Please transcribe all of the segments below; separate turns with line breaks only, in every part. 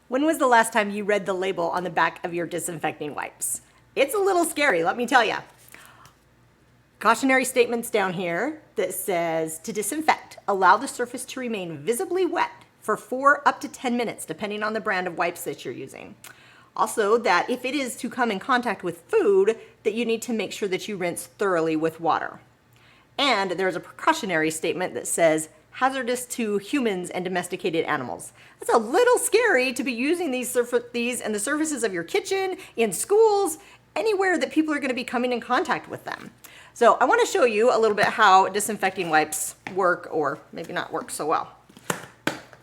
When was the last time you read the label on the back of your disinfecting wipes? It's a little scary, let me tell you. Cautionary statements down here that says to disinfect, allow the surface to remain visibly wet for 4 up to 10 minutes, depending on the brand of wipes that you're using. Also, that if it is to come in contact with food, that you need to make sure that you rinse thoroughly with water. And there's a precautionary statement that says hazardous to humans and domesticated animals. That's a little scary to be using these in the surfaces of your kitchen, in schools, anywhere that people are going to be coming in contact with them. So I want to show you a little bit how disinfecting wipes work, or maybe not work so well.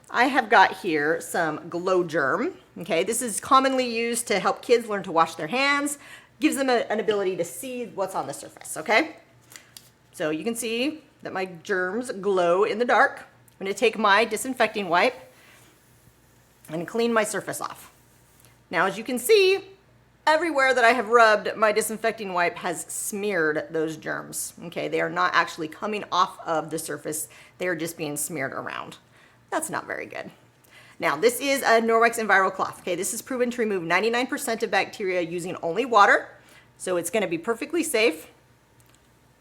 I have got here some Glow Germ. Okay, this is commonly used to help kids learn to wash their hands, gives them an ability to see what's on the surface, okay? So you can see that my germs glow in the dark. I'm going to take my disinfecting wipe and clean my surface off. Now, as you can see, everywhere that I have rubbed my disinfecting wipe has smeared those germs. Okay, they are not actually coming off of the surface. They are just being smeared around. That's not very good. Now, this is a Norwex Enviro cloth. Okay, this is proven to remove 99% of bacteria using only water. So it's going to be perfectly safe.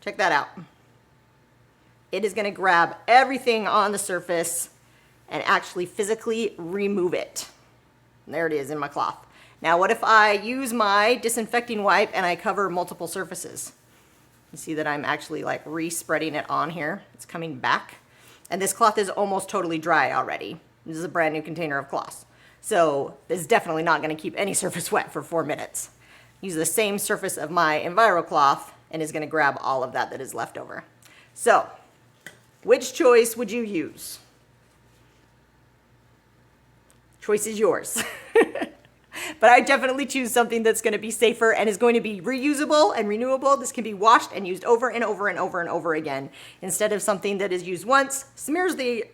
Check that out. It is going to grab everything on the surface and actually physically remove it. And there it is in my cloth. Now, what if I use my disinfecting wipe and I cover multiple surfaces? You see that I'm actually like re-spreading it on here. It's coming back. And this cloth is almost totally dry already. This is a brand new container of cloths. So this is definitely not going to keep any surface wet for 4 minutes. Use the same surface of my Enviro cloth and is going to grab all of that is left over. So, which choice would you use? Choice is yours. But I definitely choose something that's going to be safer and is going to be reusable and renewable. This can be washed and used over and over and over and over again, instead of something that is used once, smears the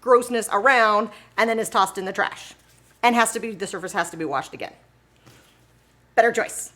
grossness around, and then is tossed in the trash. And the surface has to be washed again. Better choice.